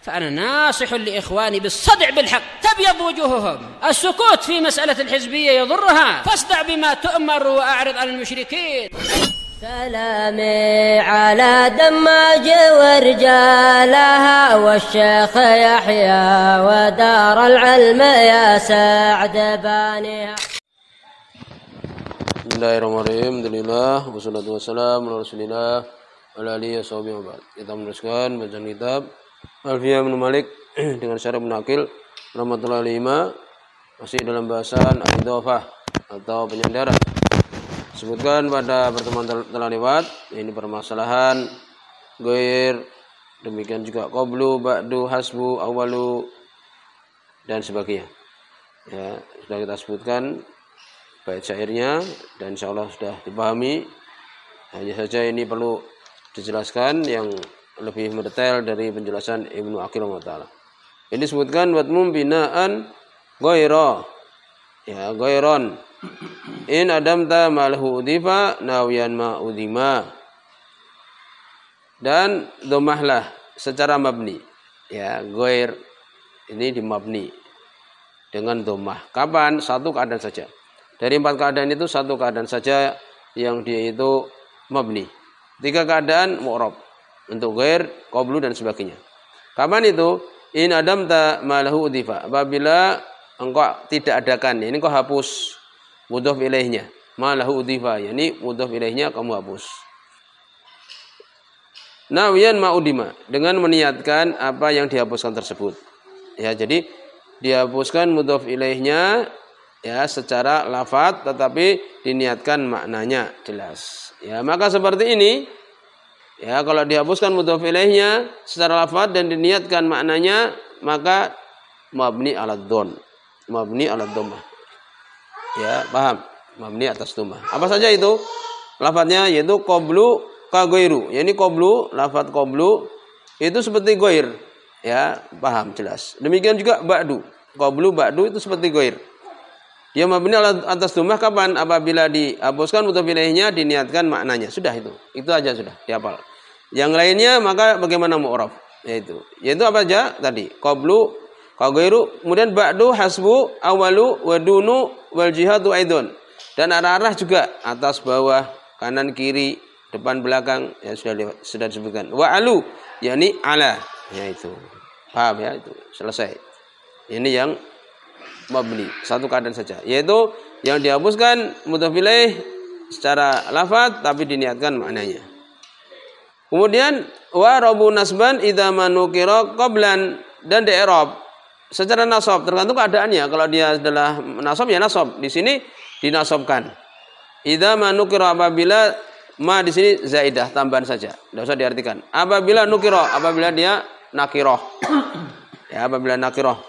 فأنا ناصح لإخواني بالصدع بالحق تبيض وجوههم. السكوت في مسألة الحزبية يضرها، فاصدع بما تؤمر وأعرض عن المشركين. سلامي على دماج ورجالها والشيخ يحيى ودار العلم يا سعد بانيها. Bismillahirrahmanirrahim. Alhamdulillah wassalatu wassalamu ala Rasulillah wa ala alihi washabihi wa ba'd. Kita meneruskan bacaan kitab Alfiyah Ibnu Malik dengan syarah Ibnu Aqil rahmatullahi alaihi, masih dalam bahasan al-idhafah atau penyandaran. Sebutkan pada pertemuan telah lewat ini permasalahan ghair, demikian juga qablu, ba'du, hasbu, awalu dan sebagainya. Ya, sudah kita sebutkan bait syairnya dan insyaallah sudah dipahami. Hanya saja ini perlu dijelaskan yang lebih mendetail dari penjelasan Ibnu Aqil rahimahullah. Ini disebutkan watmum binaan ghaira. Ya, ghairon. In adamta malahu udifa nawiyan ma udima. Dan dhammahlah secara mabni. Ya, ghair ini dimabni dengan dhammah. Kapan? Satu keadaan saja. Dari 4 keadaan itu satu keadaan saja yang dia itu mabni. 3 keadaan mu'rab untuk ghair, qablu dan sebagainya. Kapan itu? In adamta malahu udhifa. Apabila engkau tidak adakan, ini engkau hapus mudhaf ilaihnya. Malahu udhifa, yakni mudhaf ilaihnya kamu hapus. Nawiyan ma'udima, dengan meniatkan apa yang dihapuskan tersebut. Ya, jadi dihapuskan mudhaf ilaihnya ya secara lafadz tetapi diniatkan maknanya jelas. Ya, maka seperti ini ya, kalau dihapuskan mudhaf ilaihnya secara lafadz dan diniatkan maknanya maka mabni ala dhon, mabni ala dhammah. Ya, paham? Mabni atas dhammah. Apa saja itu? Lafadznya yaitu qablu ka ghairu. Yani qablu, lafadz qablu itu seperti ghair. Ya, paham jelas. Demikian juga ba'du. Qablu, ba'du itu seperti ghair. Ya, mabni atas dhammah kapan? Apabila dihapuskan mudhaf ilaihnya diniatkan maknanya. Sudah itu. Itu aja sudah dihafal. Yang lainnya maka bagaimana mu'rab? Yaitu apa aja tadi? Qablu, ghairu, kemudian ba'du, hasbu, awalu, wadunu, wal jihadu aidon. Dan arah-arah juga atas bawah, kanan kiri, depan belakang ya sudah disebutkan. Wa alu, yakni ala. Ya itu. Paham ya itu. Selesai. Ini yang mabni, satu keadaan saja, yaitu yang dihapuskan mudhaf ilaih secara lafadz tapi diniatkan maknanya. Kemudian wa rabu nasban idza manukira qablan, dan di i'rab secara nasab tergantung keadaannya. Kalau dia adalah nasab ya nasab, di sini dinasabkan. Idza manukira, apabila ma di sini zaidah tambahan saja, tidak usah diartikan. Apabila nukira, apabila dia nakirah. Ya, apabila nakirah.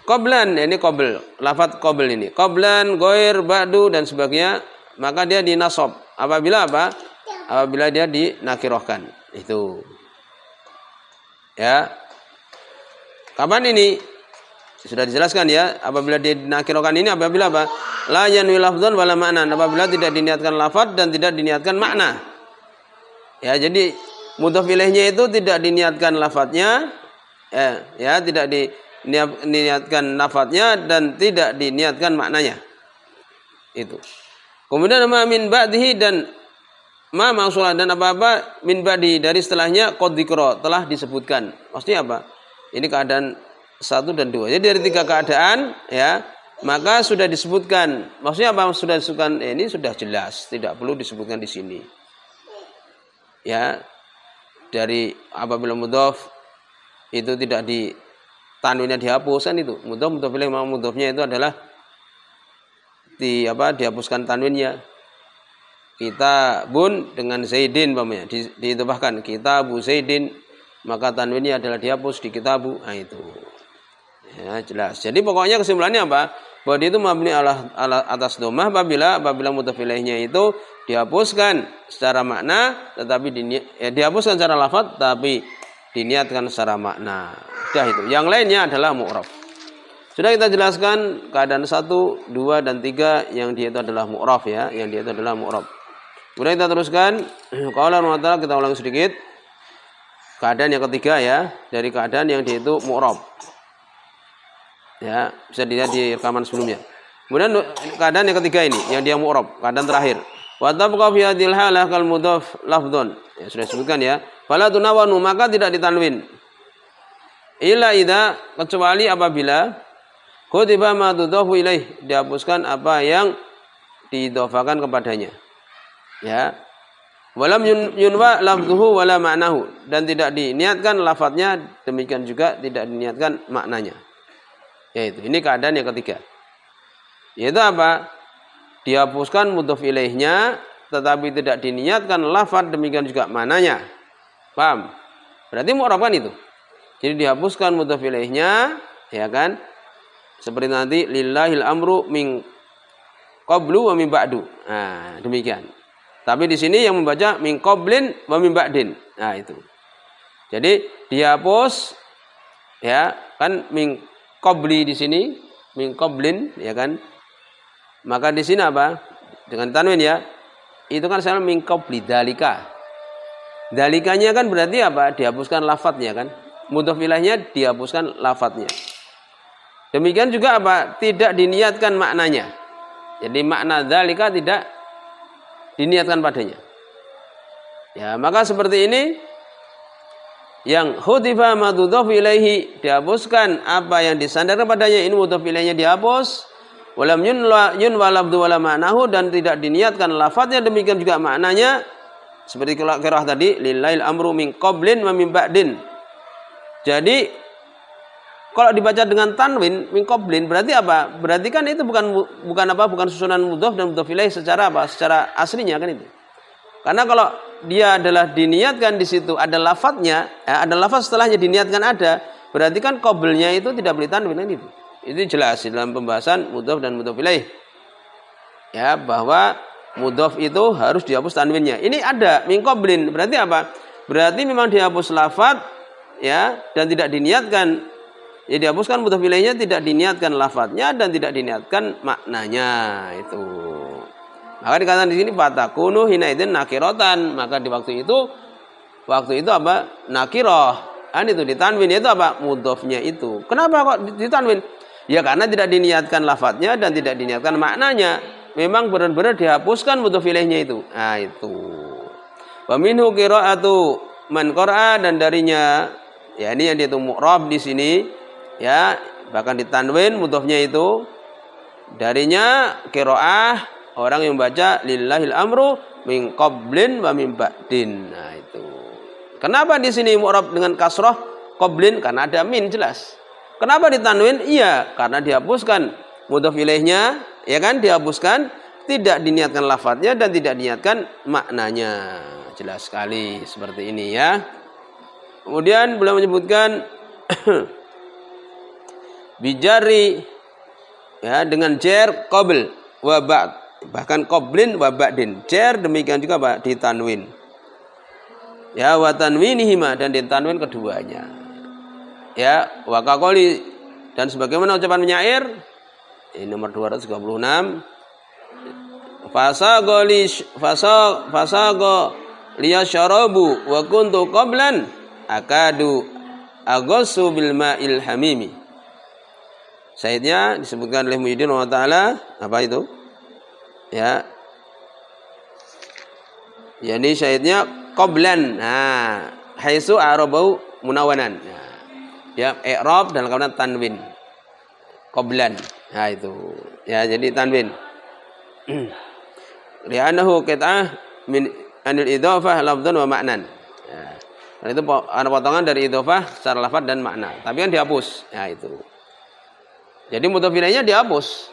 Qablan, ini qabl, lafadz qabl ini. Qablan, ghair, ba'du dan sebagainya, maka dia dinasab. Apabila apa? Apabila dia dinakirahkan. Itu. Ya. Kapan ini? Sudah dijelaskan ya. Apabila dia dinakirahkan ini apabila apa? La yanwi lafdzan wala ma'nan. Apabila tidak diniatkan lafadz dan tidak diniatkan makna. Ya, jadi mudhaf ilaihnya itu tidak diniatkan lafadznya, ya tidak diniatkan lafadznya dan tidak diniatkan maknanya. Itu. Kemudian ma min ba'dihi, dan ma mausulah, dan apa-apa min ba'di dari setelahnya qad dzikra, telah disebutkan. Maksudnya apa? Ini keadaan 1 dan 2. Jadi dari 3 keadaan ya, maka sudah disebutkan. Maksudnya apa? Sudah disebutkan, ini sudah jelas, tidak perlu disebutkan di sini. Ya. Dari apabila mudhaf itu tidak di tanwinnya dihapuskan, itu mudhaf ilaih, mudhafnya itu adalah dihapuskan tanwinnya. Kitabun dengan zaidin umpamanya ditambahkan kitabu zaidin, maka tanwinnya adalah dihapus di kitabu. Nah itu. Ya, jelas. Jadi pokoknya kesimpulannya apa? Bahwa dia itu mabni atas dhammah apabila mudhaf ilaihnya itu dihapuskan secara makna tetapi dihapuskan secara lafadz tapi diniatkan secara makna. Sudah itu. Yang lainnya adalah mu'rab. Sudah kita jelaskan keadaan 1, 2 dan 3 yang dia itu adalah mu'rab ya, yang dia itu adalah mu'rab. Kemudian kita teruskan. Qala Allah Ta'ala, kita ulang sedikit. keadaan yang ketiga ya, dari keadaan yang dia itu mu'rab. Ya, bisa dilihat di rekaman sebelumnya. Kemudian keadaan yang ketiga ini, yang dia mu'rab, keadaan terakhir. Wa tabqa fi hadhil halah kal mudhaf lafdhun. Ya, sudah disebutkan ya. Fala tunawanu, maka tidak ditanwin. Illa idza, kecuali apabila kutiba ma tudhafu ilaih, dihapuskan apa yang diidhafakan kepadanya. Ya. Walam yunwa lafdhuhu wala ma'nahu, dan tidak diniatkan lafadznya, demikian juga tidak diniatkan maknanya. Yaitu ini keadaan yang ketiga. Yaitu apa? Dihapuskan mudhaf ilaihnya tetapi tidak diniatkan lafadz, demikian juga maknanya. Paham? Berarti mu'rab kan itu. Jadi dihapuskan mudhaf ilaihnya, ya kan? Seperti nanti lillahil amru min qablu wa min ba'du. Nah, demikian. Tapi di sini yang membaca min qablin wa min ba'din. Nah, itu. Jadi dihapus ya, kan min qabli di sini, min qablin, ya kan? Maka di sini apa? Dengan tanwin ya. Itu kan sama min qabli dalika. Dalikanya kan berarti apa? Dihapuskan lafadznya kan? Mudhaf ilaihnya dihapuskan lafadznya. Demikian juga apa? Tidak diniatkan maknanya. Jadi makna dalika tidak diniatkan padanya. Ya, maka seperti ini yang hudifa ma tudhaf ilaihi, dihapuskan apa yang disandarkan padanya, ini mudhaf ilaihnya dihapus. Walam yunwa lafdhu wala ma'nahu, dan tidak diniatkan lafadznya, demikian juga maknanya. Seperti qiraah tadi, lillahil amru min qablin wa min ba'din. Jadi kalau dibaca dengan tanwin min qablin berarti apa? Berarti kan itu bukan susunan mudhaf dan mudhaf ilaih secara apa? Secara aslinya kan itu. Karena kalau dia adalah diniatkan di situ ada lafadznya, ya, ada lafadz setelahnya diniatkan ada, berarti kan qablnya itu tidak boleh tanwin kan itu. Itu jelas dalam pembahasan mudhaf dan mudhaf ilaih. Ya, bahwa mudhaf itu harus dihapus tanwinnya. Ini ada min qablin, berarti apa? Berarti memang dihapus lafadz ya, dan tidak diniatkan. Ya, dihapuskan mudhaf ilaihnya, tidak diniatkan lafadznya dan tidak diniatkan maknanya itu. Maka dikatakan di sini fatakunu hina idzin nakiratan, maka di waktu itu apa? Nakirah. Itu ditanwin, itu apa? Mudhafnya itu. Kenapa kok ditanwin? Ya karena tidak diniatkan lafadznya dan tidak diniatkan maknanya. Memang benar-benar dihapuskan mudhaf ilaihnya itu. Nah, itu. Wa minhu qira'atu man qara'a, dan darinya ya ini yang dia itu mu'rab di sini ya, bahkan ditanwin mudhafnya itu. Darinya qira'ah orang yang baca lillahil amru min qablin wa min ba'din. Nah, itu. Kenapa di sini mu'rab dengan kasrah qablin? Karena ada min jelas. Kenapa ditanwin? Iya, karena dihapuskan mudhaf ilaihnya, ya kan? Dihapuskan, tidak diniatkan lafadznya dan tidak diniatkan maknanya. Jelas sekali seperti ini ya. Kemudian beliau menyebutkan bijari ya, dengan jar qabl wa ba'd, bahkan qablin wa ba'din. Jar demikian juga Pak ditanwin. Ya, wa tanwinihima, dan ditanwin keduanya. Ya, wa kaqoli, dan sebagaimana ucapan penyair ini nomor 236, fasago liyasyarabu wa kuntu qablan akadu aghassu bil ma'il hamimi. Sayyidnya disebutkan oleh Muhyiddin wa ta'ala apa itu? Ya. Yani syahidnya qablan. Nah, haitsu a'rabu munawanan. Nah, ya i'rab dalam keadaan tanwin. Qablan. Nah, itu. Ya, jadi tanwin. Li'annahu qit'ah min anil idhofah lafdhan wa ma'nan. Ya. Dan itu ada potongan dari idhofah secara lafaz dan makna. Tapi kan dihapus. Ya, itu. Jadi mudhaf ilaihnya dihapus.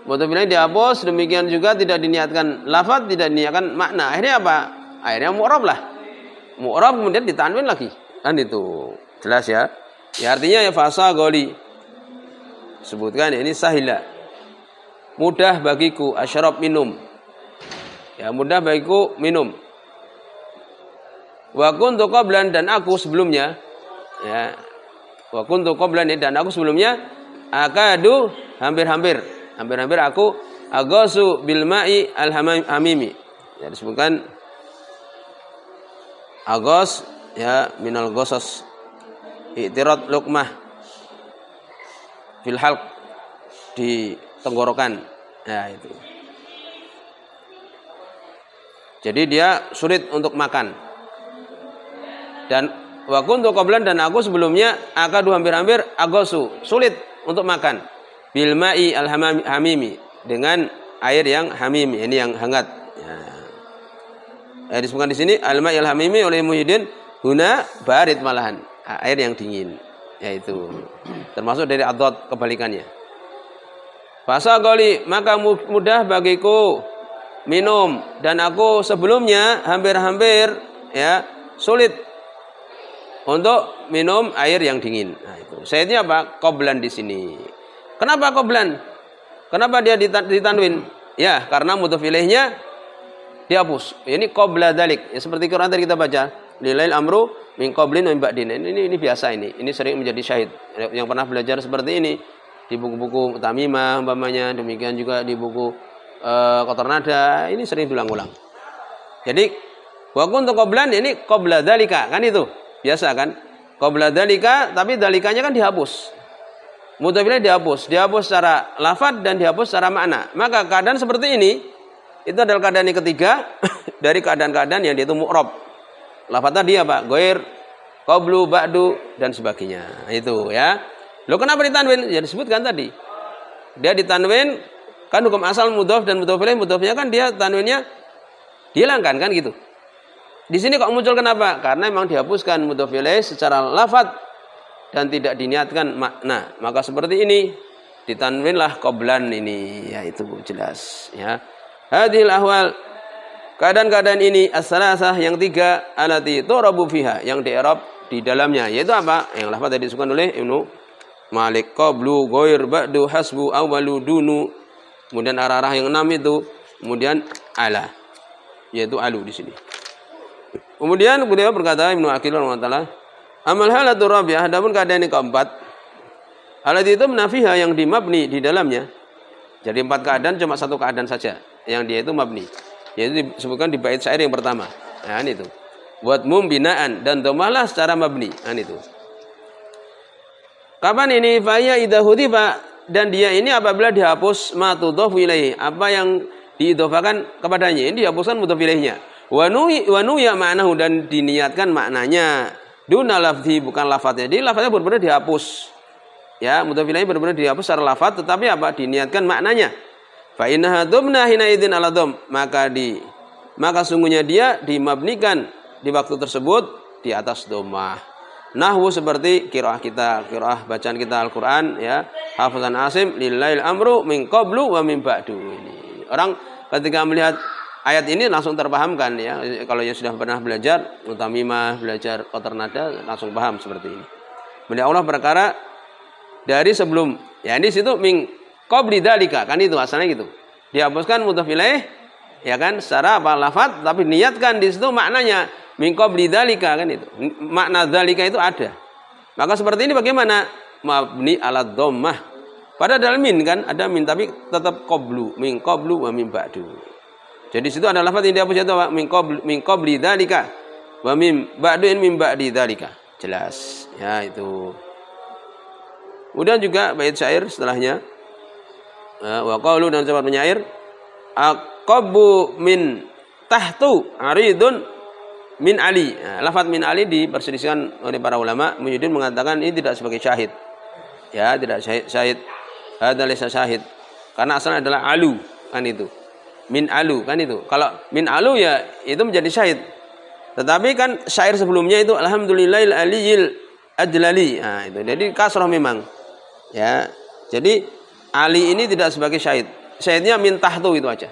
Mudhaf ilaih dihapus, demikian juga tidak diniatkan lafaz, tidak diniatkan makna. Akhirnya apa? Akhirnya mu'rab lah. Mu'rab kemudian ditanwin lagi. Kan itu. Jelas ya? Ya artinya ya fasa goli. Sebutkan ini sahila. Mudah bagiku asyarab minum. Ya mudah bagiku minum. Wa kuntu qablan, dan aku sebelumnya. Ya. Wa kuntu qablan, dan aku sebelumnya akadu hampir-hampir aku aghasu bil ma'i al hamimi. Ya disebutkan aghas ya minal ghasas i'tirad luqmah fil halq, di tenggorokan. Ya itu. Jadi dia sulit untuk makan. Dan wa kuntu qablan, dan aku sebelumnya akadu hampir-hampir agosu, sulit untuk makan. Bil ma'i al hamimi, dengan air yang hamimi, ini yang hangat. Ya, disebutkan di sini al ma'i al hamimi oleh Muhyiddin guna barid malahan, air yang dingin. Yaitu termasuk dari adot kebalikannya. Fasa goli, maka mudah bagiku minum, dan aku sebelumnya hampir-hampir ya sulit untuk minum air yang dingin. Nah, itu. Sayyidnya apa? Qoblan di sini. Kenapa qoblan? Kenapa dia ditanwin? Ya, karena mudhof ilaihnya dihapus. Ini qabla dzalik. Ya, seperti Quran tadi kita baca, lilail amru min qablin wa min ba'din. Ini biasa ini. Ini sering menjadi syahid. Yang pernah belajar seperti ini di buku-buku Tamimah umpamanya, demikian juga di buku Kotor Nada, ini sering diulang-ulang. Jadi wa kuntu qablan, ini qabla dzalika, kan itu. Biasa kan? Qabla dzalika, tapi dzalikanya kan dihapus. Mudhof ilaih dihapus secara lafaz dan dihapus secara makna. Maka keadaan seperti ini itu adalah keadaan yang ketiga dari keadaan-keadaan yang dia itu mu'rab. Lafaz tadi apa? Ghair, qablu, ba'du dan sebagainya. Itu ya. Loh kenapa ditanwin? Ya disebutkan tadi. Dia ditanwin kan hukum asal mudhof dan mudhof ilaih, mudhofnya kan dia tanwinnya dihilangkan kan gitu. Di sini kok muncul kenapa? Karena memang dihapuskan mudhof ilaih secara lafaz dan tidak diniatkan makna. Maka seperti ini ditanwinlah qablan ini, ya itu jelas ya. Hadhil ahwal, keadaan-keadaan ini as-salasah yang tiga, alati turabu fiha, yang di-i'rab di dalamnya, yaitu apa? Yang lafaz tadi disebutkan oleh Ibnu Malik, qablu, ghair, ba'du, hasbu, awwalu, dunu. Kemudian arah-arah yang 6 itu, kemudian ala, yaitu alu di sini. Kemudian beliau berkata, Ibnu Aqil rahimahullah, amal halatu rabi'ah, adapun keadaan yang keempat, halat itu menafiha, yang dimabni di dalamnya. Jadi 4 keadaan, cuma 1 keadaan saja yang dia itu mabni, yaitu disebutkan di bait syair yang pertama. Nah, ini itu. Buat binaan dan domahlah secara mabni. Nah, itu. Kapan ini? Faya idza hudifa, dan dia ini apabila dihapus ma tudhofu ilaihi, apa yang diidhofakan kepadanya, ini dihapuskan mudhof ilaihnya. Wa nuya ma'nahu, dan diniatkan maknanya. Duna lafzi, bukan lafadznya. Jadi lafadznya benar-benar dihapus. Ya, mudhof ilaihi benar-benar dihapus secara lafadz, tetapi apa? Diniatkan maknanya. Fa innaha dumna hina idzin ala dham, maka sungguhnya dia dimabnikan di waktu tersebut di atas dhammah. Nahwu seperti qiraah kita, qiraah bacaan kita Al-Qur'an ya, hafazan Asim lillail amru min qablu wa min ba'du. Ini orang ketika melihat ayat ini langsung terpahamkan ya, kalau yang sudah pernah belajar Mutamimah, belajar Kotor Nada, langsung paham seperti ini. Beliau Allah perkara dari sebelum, ya ini situ min qabli dzalika, kan itu asalnya gitu. Dihapuskan mudhof ilaih ya kan secara apa lafaz, tapi niatkan di situ maknanya min qabli dzalika, kan itu. Makna dzalika itu ada. Maka seperti ini bagaimana? Mabni ala dhammah. Pada dalam min kan ada min, tapi tetap qablu, min qablu wa min ba'du. Jadi situ ada lafaz yang dihapus, itu apa? Min qabli dzalika wa min ba'du, min ba'di dzalika. Jelas. Ya itu. Kemudian juga bait syair setelahnya. Wa qalu, dan cepat penyair, aqabu min tahtu aridun min Ali. Nah, lafaz min Ali diperselisihkan oleh para ulama. Muhyiddin mengatakan ini tidak sebagai syahid. Ya, tidak syahid. Hadza laysa syahid. Karena asalnya adalah alu, kan itu. Min alu, kan itu. Kalau min alu ya itu menjadi syahid. Tetapi kan syair sebelumnya itu alhamdulillahil aliyil ajlali. Nah, itu. Jadi kasrah memang. Ya. Jadi Ali ini tidak sebagai syahid. Syahidnya min tahtu itu aja.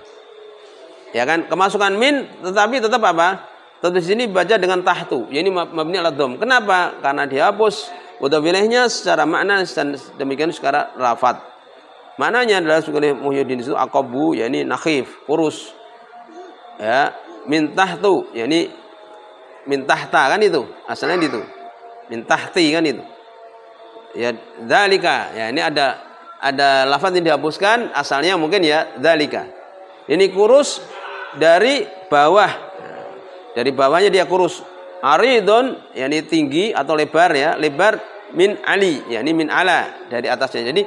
Ya kan? Kemasukan min tetapi tetap apa? Tetap di sini baca dengan tahtu. Ya, ini mabni ala dhamm. Kenapa? Karena dihapus mudhof ilaihnya secara makna dan demikian secara lafaz. Maknanya adalah sebagai Muhyiddin itu aqabu, yakni nakhif, kurus. Ya, min tahtu, yakni min tahta, kan itu. Asalnya itu. Min tahti, kan itu. Ya, dzalika. Ya, ini ada lafaz yang dihapuskan, asalnya mungkin ya dzalika. Ini kurus dari bawah. Dari bawahnya dia kurus. Aridun yakni tinggi atau lebar ya, lebar min ali yakni min ala dari atasnya. Jadi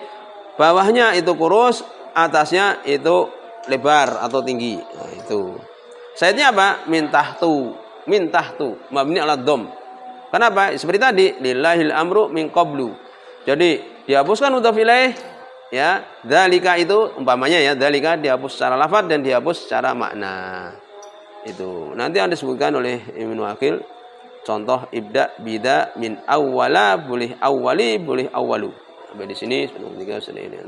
bawahnya itu kurus, atasnya itu lebar atau tinggi. Nah, itu. Saidnya apa? Min tahtu mabni ala dhamm. Kenapa? Seperti tadi, lillahil amru min qablu. Jadi dihapuskan mudhaf ilaih ya, dzalika itu umpamanya ya, dzalika dihapus secara lafaz dan dihapus secara makna. Itu. Nanti ada disebutkan oleh Ibnu Aqil contoh ibda bida min awwala boleh awwali boleh awwalu. Sampai di sini sebelum 3 sudah ini.